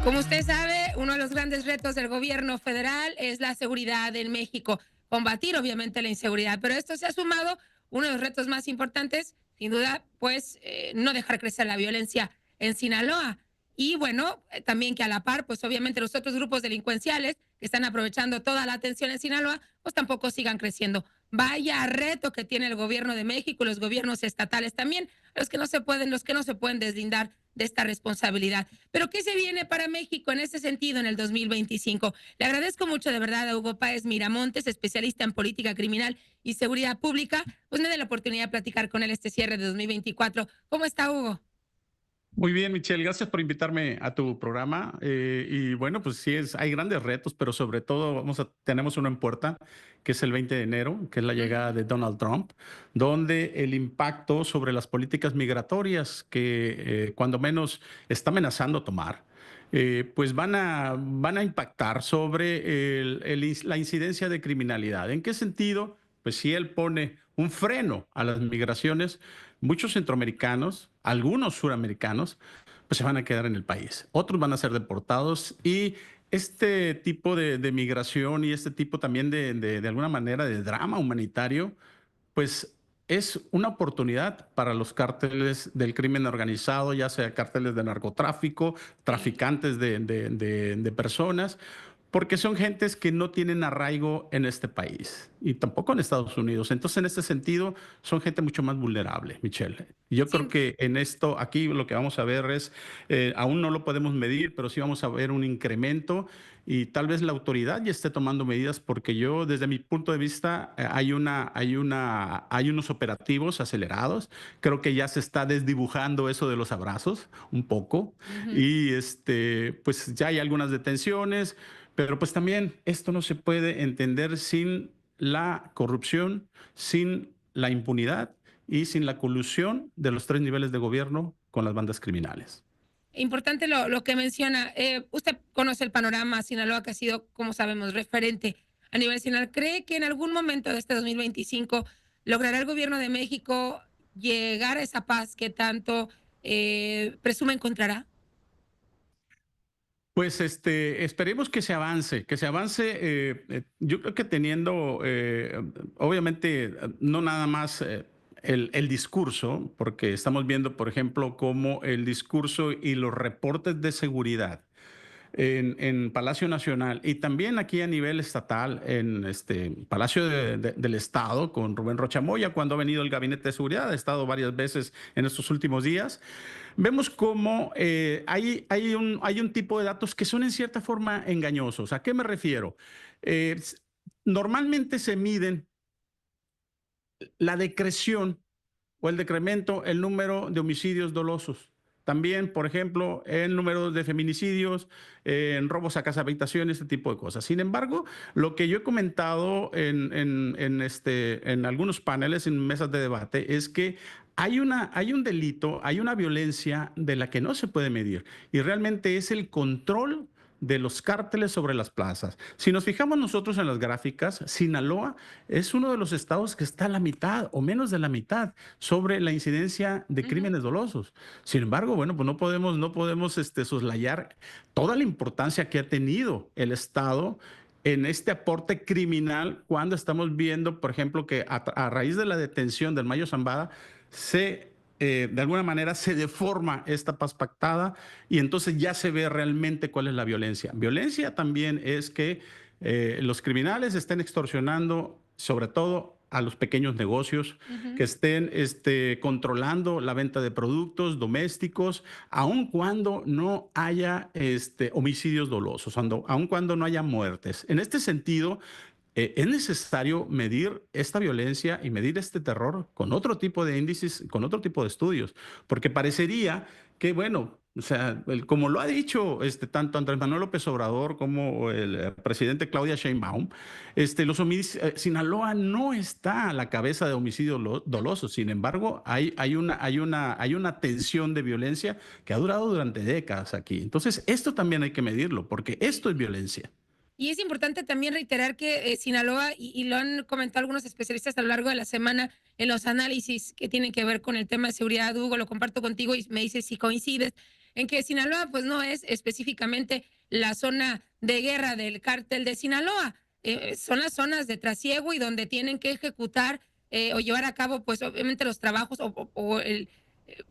Como usted sabe, uno de los grandes retos del gobierno federal es la seguridad en México, combatir obviamente la inseguridad, pero esto se ha sumado uno de los retos más importantes, sin duda, pues no dejar crecer la violencia en Sinaloa. Y bueno, también que a la par, pues obviamente los otros grupos delincuenciales que están aprovechando toda la atención en Sinaloa, pues tampoco sigan creciendo. Vaya reto que tiene el gobierno de México y los gobiernos estatales también, los que no se pueden deslindar de esta responsabilidad. Pero ¿qué se viene para México en ese sentido en el 2025? Le agradezco mucho de verdad a Hugo Páez Miramontes, especialista en política criminal y seguridad pública, pues me dé la oportunidad de platicar con él este cierre de 2024. ¿Cómo está, Hugo? Muy bien, Michelle, gracias por invitarme a tu programa. Y bueno, pues sí, hay grandes retos, pero sobre todo tenemos uno en puerta, que es el 20 de enero, que es la llegada de Donald Trump, donde el impacto sobre las políticas migratorias que cuando menos está amenazando tomar, pues van a impactar sobre la incidencia de criminalidad. ¿En qué sentido? Pues si él pone un freno a las migraciones, muchos centroamericanos, algunos suramericanos, pues se van a quedar en el país. Otros van a ser deportados y este tipo de migración y este tipo también de alguna manera de drama humanitario, pues es una oportunidad para los cárteles del crimen organizado, ya sea cárteles de narcotráfico, Sí. traficantes de personas, porque son gentes que no tienen arraigo en este país y tampoco en Estados Unidos. Entonces, en este sentido, son gente mucho más vulnerable, Michelle. Y yo creo Sí. que en esto, aquí lo que vamos a ver es, aún no lo podemos medir, pero sí vamos a ver un incremento y tal vez la autoridad ya esté tomando medidas, porque yo, desde mi punto de vista, hay unos operativos acelerados. Creo que ya se está desdibujando eso de los abrazos un poco Ujú. y pues ya hay algunas detenciones. Pero pues también esto no se puede entender sin la corrupción, sin la impunidad y sin la colusión de los tres niveles de gobierno con las bandas criminales. Importante lo que menciona. Usted conoce el panorama Sinaloa, que ha sido, como sabemos, referente a nivel nacional. ¿Cree que en algún momento de este 2025 logrará el gobierno de México llegar a esa paz que tanto presume encontrará? Pues esperemos que se avance. Yo creo que teniendo, obviamente, no nada más el discurso, porque estamos viendo, por ejemplo, cómo el discurso y los reportes de seguridad en Palacio Nacional y también aquí a nivel estatal, en Palacio del Estado, con Rubén Rochamoya, cuando ha venido el Gabinete de Seguridad, ha estado varias veces en estos últimos días. Vemos cómo hay un tipo de datos que son en cierta forma engañosos. ¿A qué me refiero? Eh, Normalmente se miden la decreción o el decremento, el número de homicidios dolosos. También, por ejemplo, el número de feminicidios, en robos a casa habitación, este tipo de cosas. Sin embargo, lo que yo he comentado en algunos paneles, en mesas de debate, es que hay un delito, hay una violencia de la que no se puede medir y realmente es el control de los cárteles sobre las plazas. Si nos fijamos nosotros en las gráficas, Sinaloa es uno de los estados que está a la mitad o menos de la mitad sobre la incidencia de Ujú. crímenes dolosos. Sin embargo, bueno, pues no podemos soslayar toda la importancia que ha tenido el Estado en este aporte criminal cuando estamos viendo, por ejemplo, que a raíz de la detención del Mayo Zambada de alguna manera se deforma esta paz pactada y entonces ya se ve realmente cuál es la violencia. Violencia también es que los criminales estén extorsionando sobre todo a los pequeños negocios, Ujú. que estén controlando la venta de productos domésticos, aun cuando no haya homicidios dolosos, aun cuando no haya muertes. En este sentido, es necesario medir esta violencia y medir este terror con otro tipo de índices, con otro tipo de estudios, porque parecería que, bueno, o sea, como lo ha dicho tanto Andrés Manuel López Obrador como el presidente Claudia Sheinbaum, Sinaloa no está a la cabeza de homicidios dolosos. Sin embargo, hay una tensión de violencia que ha durado durante décadas aquí. Entonces, esto también hay que medirlo, porque esto es violencia. Y es importante también reiterar que Sinaloa, y lo han comentado algunos especialistas a lo largo de la semana en los análisis que tienen que ver con el tema de seguridad, Hugo, lo comparto contigo y me dices si coincides. en que Sinaloa pues no es específicamente la zona de guerra del cártel de Sinaloa, son las zonas de trasiego y donde tienen que ejecutar o llevar a cabo pues obviamente los trabajos o el, eh,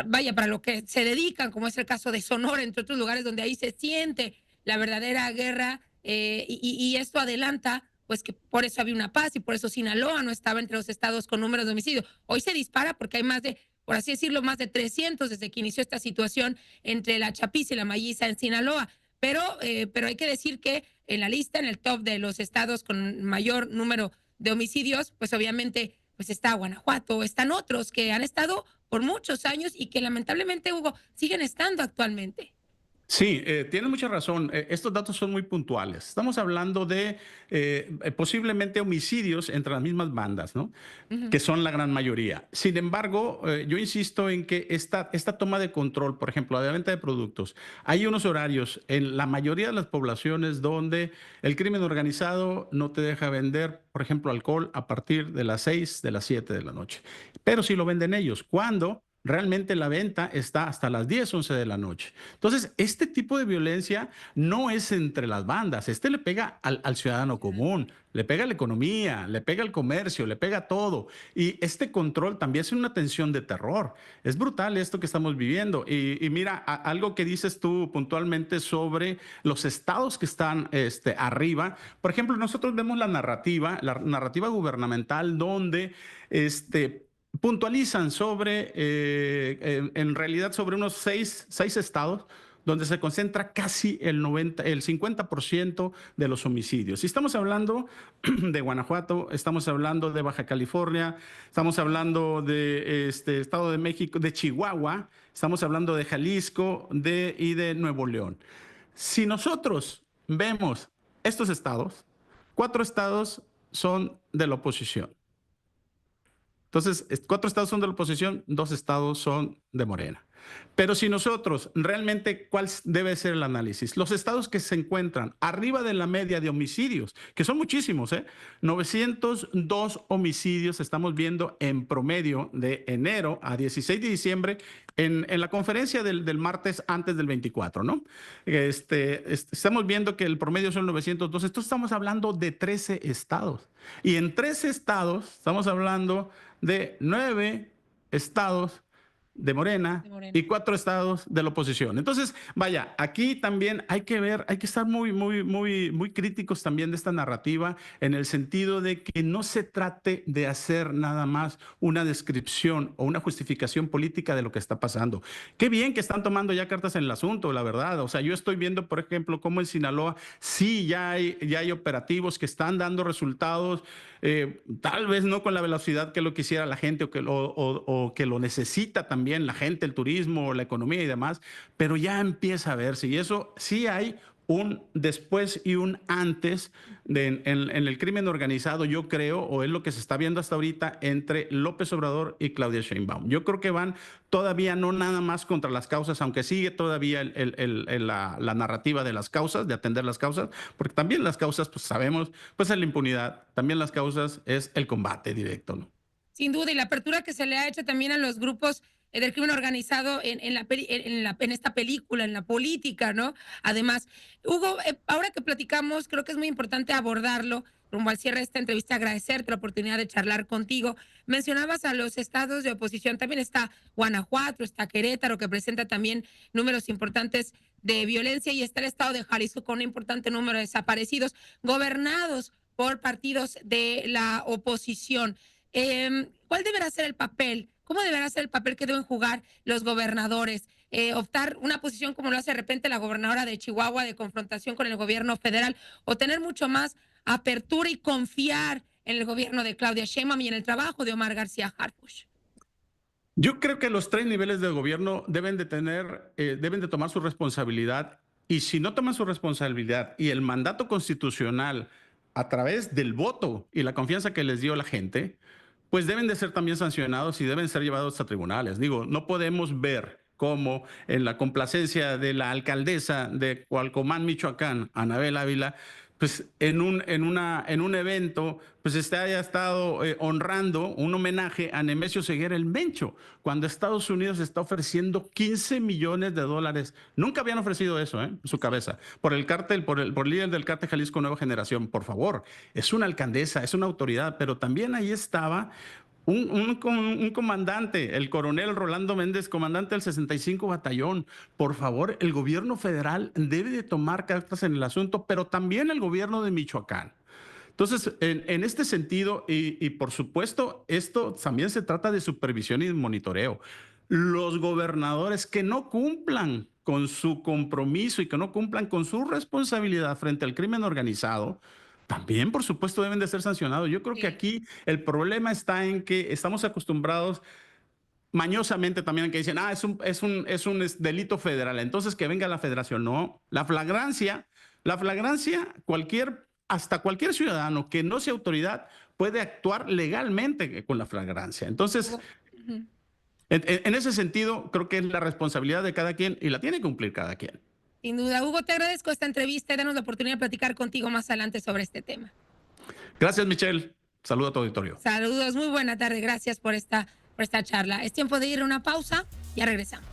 vaya, para lo que se dedican, como es el caso de Sonora, entre otros lugares donde ahí se siente la verdadera guerra y esto adelanta pues que por eso había una paz y por eso Sinaloa no estaba entre los estados con números de homicidios. Hoy se dispara porque hay más de, por así decirlo, más de 300 desde que inició esta situación entre la Chapiza y la Malliza en Sinaloa. Pero hay que decir que en la lista, en el top de los estados con mayor número de homicidios, pues obviamente pues está Guanajuato, están otros que han estado por muchos años y que lamentablemente, Hugo, siguen estando actualmente. Sí, tienes mucha razón. Estos datos son muy puntuales. Estamos hablando de posiblemente homicidios entre las mismas bandas, ¿no? Ujú. Que son la gran mayoría. Sin embargo, yo insisto en que esta toma de control, por ejemplo, de la venta de productos, hay unos horarios en la mayoría de las poblaciones donde el crimen organizado no te deja vender, por ejemplo, alcohol a partir de las 6, de las 7 de la noche. Pero sí lo venden ellos. ¿Cuándo? Realmente la venta está hasta las 10, 11 de la noche. Entonces, este tipo de violencia no es entre las bandas. Este le pega al ciudadano común, le pega a la economía, le pega al comercio, le pega a todo. Y este control también es una tensión de terror. Es brutal esto que estamos viviendo. Y mira, algo que dices tú puntualmente sobre los estados que están arriba. Por ejemplo, nosotros vemos la narrativa gubernamental donde puntualizan sobre, en realidad, sobre unos seis estados donde se concentra casi el 50% de los homicidios. Si estamos hablando de Guanajuato, estamos hablando de Baja California, estamos hablando de Estado de México, de Chihuahua, estamos hablando de Jalisco y de Nuevo León. Si nosotros vemos estos estados, 4 estados son de la oposición. Entonces, 4 estados son de la oposición, 2 estados son de Morena. Pero si nosotros realmente, ¿cuál debe ser el análisis? Los estados que se encuentran arriba de la media de homicidios, que son muchísimos, 902 homicidios estamos viendo en promedio de enero a 16 de diciembre en la conferencia del martes antes del 24, ¿no? Estamos viendo que el promedio son 902. Entonces estamos hablando de 13 estados. Y en 13 estados estamos hablando de 9 estados de Morena De Morena. y 4 estados de la oposición. Entonces, vaya, aquí también hay que ver, hay que estar muy críticos también de esta narrativa en el sentido de que no se trate de hacer nada más una descripción o una justificación política de lo que está pasando. Qué bien que están tomando ya cartas en el asunto, la verdad. O sea, yo estoy viendo, por ejemplo, cómo en Sinaloa sí ya hay operativos que están dando resultados, tal vez no con la velocidad que lo quisiera la gente o que lo necesita también la gente, el turismo, la economía y demás, pero ya empieza a verse y eso sí hay un después y un antes en el crimen organizado, yo creo, o es lo que se está viendo hasta ahorita entre López Obrador y Claudia Sheinbaum. Yo creo que van todavía no nada más contra las causas, aunque sigue todavía la narrativa de las causas, de atender las causas, porque también las causas, pues sabemos, pues es la impunidad, también las causas es el combate directo, ¿no? Sin duda, y la apertura que se le ha hecho también a los grupos del crimen organizado en esta película, en la política, ¿no? Además, Hugo, ahora que platicamos, creo que es muy importante abordarlo, rumbo al cierre de esta entrevista, agradecerte la oportunidad de charlar contigo. Mencionabas a los estados de oposición, también está Guanajuato, está Querétaro, que presenta también números importantes de violencia, y está el estado de Jalisco con un importante número de desaparecidos, gobernados por partidos de la oposición. ¿Cuál deberá ser el papel? ¿Cómo deberá ser el papel que deben jugar los gobernadores? Optar una posición como lo hace de repente la gobernadora de Chihuahua de confrontación con el gobierno federal o tener mucho más apertura y confiar en el gobierno de Claudia Sheinbaum y en el trabajo de Omar García Harfuch. Yo creo que los 3 niveles de gobierno deben de tomar su responsabilidad y si no toman su responsabilidad y el mandato constitucional a través del voto y la confianza que les dio la gente, pues deben de ser también sancionados y deben ser llevados a tribunales. Digo, no podemos ver cómo en la complacencia de la alcaldesa de Cualcomán, Michoacán, Anabel Ávila, pues en un evento, pues haya estado honrando un homenaje a Nemesio Ceguera el Mencho, cuando Estados Unidos está ofreciendo $15 millones. Nunca habían ofrecido eso, en su cabeza. Por el cártel, por el líder del cártel Jalisco Nueva Generación, por favor. Es una alcaldesa, es una autoridad, pero también ahí estaba un comandante, el coronel Rolando Méndez, comandante del 65 Batallón. Por favor, el gobierno federal debe de tomar cartas en el asunto, pero también el gobierno de Michoacán. Entonces, en este sentido, y por supuesto, esto también se trata de supervisión y monitoreo. Los gobernadores que no cumplan con su compromiso y que no cumplan con su responsabilidad frente al crimen organizado, también, por supuesto, deben de ser sancionados. Yo creo que Sí. aquí el problema está en que estamos acostumbrados mañosamente también que dicen, es un delito federal, entonces que venga la federación. No, la flagrancia, hasta cualquier ciudadano que no sea autoridad puede actuar legalmente con la flagrancia. Entonces, Ujú. en ese sentido, creo que es la responsabilidad de cada quien y la tiene que cumplir cada quien. Sin duda, Hugo, te agradezco esta entrevista y danos la oportunidad de platicar contigo más adelante sobre este tema. Gracias, Michelle. Saludo a tu auditorio. Saludos, muy buena tarde, gracias por esta charla. Es tiempo de ir a una pausa, ya regresamos.